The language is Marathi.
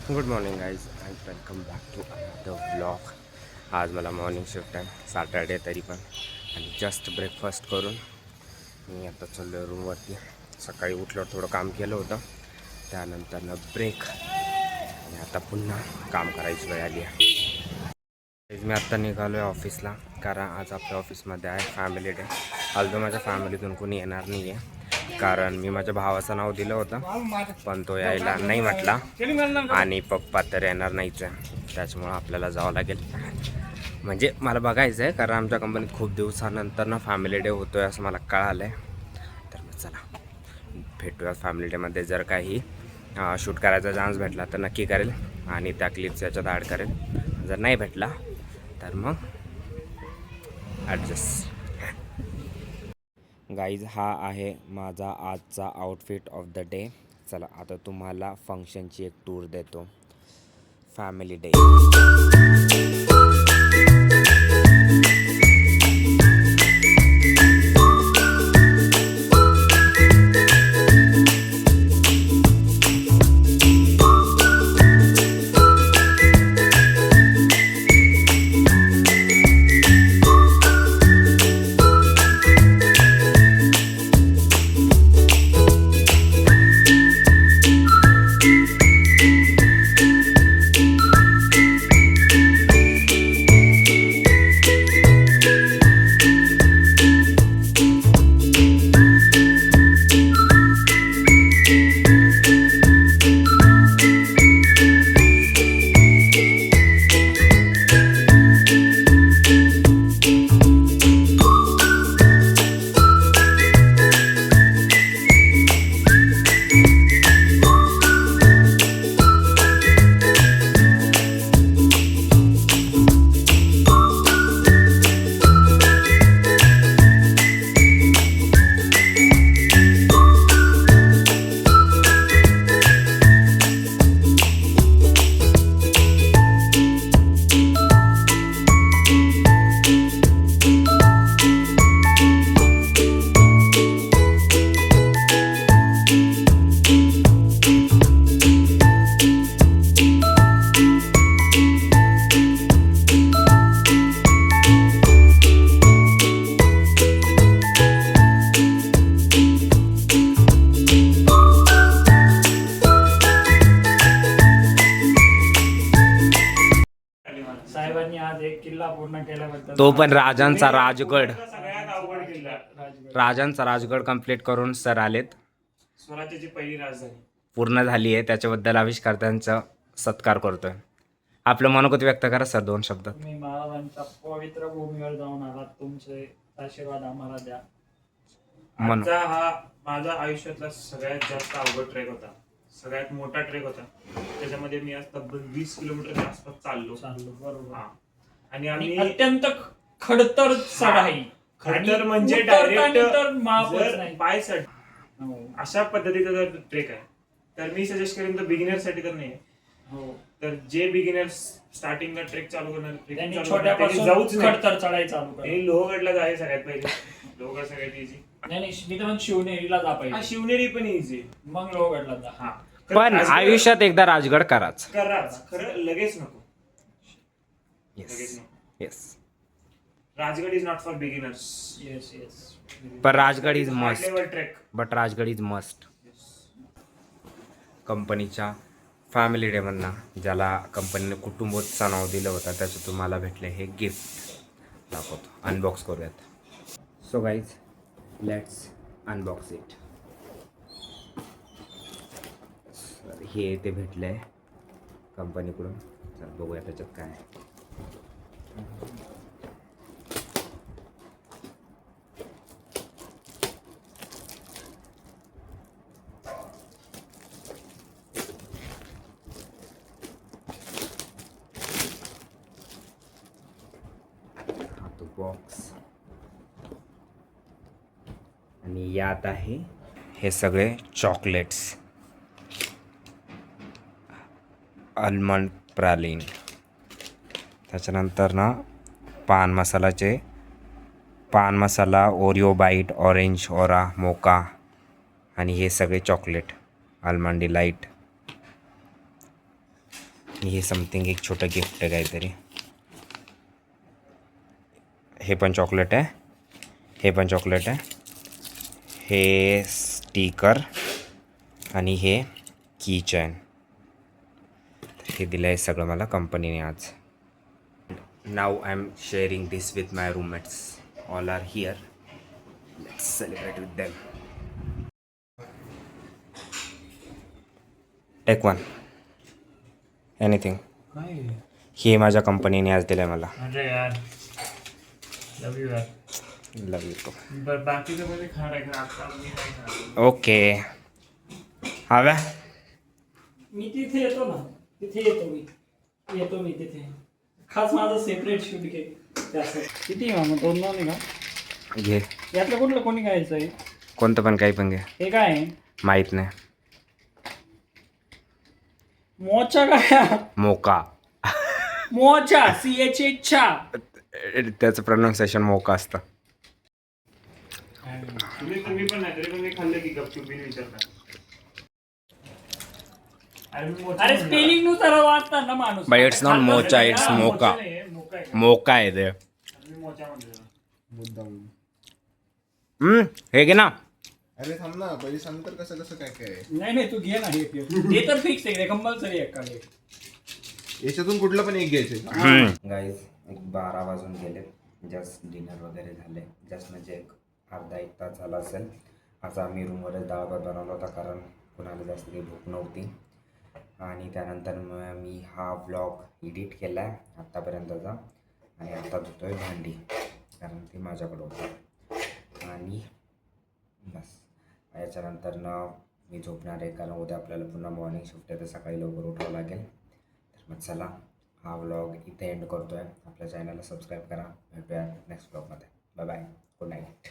Good morning guys and welcome back to another blog. आज मला मॉर्निंग शिफ्ट आहे, सॅटर्डे तरी पण. आणि जस्ट ब्रेकफास्ट करून मी आता चाललो आहे रूमवरती. सकाळी उठल्यावर थोडं काम केलं होतं, त्यानंतरनं ब्रेक आणि आता पुन्हा काम करायची वेळ आली आहे. मी आत्ता निघालो आहे ऑफिसला, कारण आज आपल्या ऑफिसमध्ये आहे फॅमिली डे. अल्दो माझ्या फॅमिलीतून कोणी येणार नाही आहे, कारण मी माझ्या भावाचं नाव दिलं होतं पण तो यायला नाही म्हटला आणि पप्पा तर येणार नाहीच आहे. त्याच्यामुळं आपल्याला जावं लागेल. म्हणजे मला बघायचं आहे, कारण आमच्या कंपनीत खूप दिवसानंतर ना फॅमिली डे होतो आहे असं मला कळालं आहे. तर मग चला भेटूया फॅमिली डेमध्ये. जर काही शूट करायचा चान्स भेटला तर नक्की करेल आणि त्या क्लिप्स याच्यात ॲड करेल. जर नाही भेटला तर मग ॲडजस्ट. गाईज, हा आहे माझा आजचा आउटफिट ऑफ द डे. चला आता तुम्हाला फंक्शनची एक टूर देतो. Family day. साहेबांनी आज एक किल्ला पूर्ण केल्याबद्दल, तो पण राजांचा राजगड. सगळ्यात अवघड किल्ला राजांचा राजगड कंप्लीट करून सर आलेत. स्वराज्याची पहिली राजधानी पूर्ण झाली आहे, त्याच्याबद्दल आविष्कर्त्यांचा सत्कार करतोय. आपलं मनोगत व्यक्त करा सर 2 शब्दात. तुम्ही महाराजांच्या पवित्र भूमीवर जाऊन आलात, तुमचे आशीर्वाद आम्हाला द्या. आजचा हा माझा आयुष्यातला सगळ्यात जास्त अवघड ट्रेक होता, सगळ्यात मोठा ट्रेक होता. त्याच्यामध्ये मी आज तब्बल 20 किलोमीटरच्या आसपास चाललो. बरोबर. आणि आम्ही अत्यंत खडतर चढाई, खडतर म्हणजे डायरेक्ट पाय चढ, अशा पद्धतीचा जर ट्रेक आहे तर मी सजेस्ट करेन तर बिगिनर साठी तर नाही. तर जे बिगिनर्स स्टार्टिंगला ट्रेक चालू करणार, छोट्यापासून जाऊच खडतर चढाई चालू करा. लोहगडला जाय सगळ्यात पहिले. लोहगड सगळ्यात इझी. नाही मी तर शिवनेरीला जा पाहिजे. शिवनेरी पण इझी, मग लोहगडला जा. हा पण आयुष्यात एकदा राजगड कराच. खरं लगेच नको. Yes. Rajgad is not for beginners. Yes. पण Rajgad is must. Trek. But Rajgad is must. कंपनीच्या फॅमिली डे मधनं ज्याला कंपनीने कुटुंबोत्सव नाव दिलं होतं, त्याचं तुम्हाला भेटले हे गिफ्ट दाखवतो. अनबॉक्स करूयात. So guys, let's unbox it. हे ते भेटलं आहे कंपनीकडून. चल बघूया त्याच्यात काय आहे. हा तो बॉक्स, आणि यात आहे हे सगळे चॉकलेट्स. आल्मंड प्रालिन, त्याच्यानंतर ना पान मसाला, ओरिओ बाईट, ऑरेंज ओरा, मोका, आणि हे सगळे चॉकलेट आल्मंड डिलाईट. हे समथिंग एक छोटं गिफ्ट आहे काहीतरी. हे पण चॉकलेट आहे, हे पण चॉकलेट आहे, हे स्टिकर आणि हे की चॅन. हे दिलं आहे सगळं मला कंपनीने आज. नाव I am sharing this with my roommates. All are here. Let's celebrate with them. Take one. Anything. हे माझ्या कंपनीने आज दिलं आहे मला. अरे यार लव यू यार. लव यू टू. बाकीचं मध्ये खाणार आहे का? आता मी नाही खाणार. ओके. हव्या मी तिथे येतो ना, तिथे येतो मी तिथे. खास माझं सेपरेट शूट घे त्यासाठी. किती आहे मामा? 2 नाही का? घे. यातलं कुठलं कोणी घ्यायचं आहे? कोणतं पण काही पण घे. हे काय आहे? माहीत नाही. मोचा काय? मोका. Mocha CHA. त्याचं प्रोनाऊन्सिएशन मोका असतं. तुम्ही पण नाही तरी पण मी खाल्लं की गपचूप बिन विचारता. अरे स्पेलिंग नुसार वाचतात ना माणूस. But it's not mocha, it's मोका. मोका आहे ते. मी मोचा म्हणतो. हे घे ना. अरे थांब ना, पहिले सांग तर कसं कसं काय काय आहे. नाही तू घे ना हे ते तर फिक्स आहे कंपल्सरी आहे का? याच्यातून कुठलं पण एक घ्यायचं. गाईज 12 वाजून गेले. जस्ट डिनर वगैरे झाले. जस्ट म्हणजे एक अर्धा 1 तास झाला असेल. आज आम्ही रूमवरच डाळ भात बनवला होता कारण कुणाला जास्त काही भूक नव्हती. आणि त्यानंतर मग मी हा व्लॉग एडिट केला आहे आत्तापर्यंतचा. आणि आत्ता धुतोय भांडी कारण ती माझ्याकडं होती. आणि बस याच्यानंतर मी झोपणार आहे कारण उद्या आपल्याला पुन्हा मॉर्निंग शिफ्ट आहे तर सकाळी लवकर उठावं लागेल. तर मग चला हा व्लॉग इथे एंड करतो आहे. आपल्या चॅनलला सबस्क्राईब करा. भेटूया नेक्स्ट व्लॉगमध्ये. Bye bye. Good night.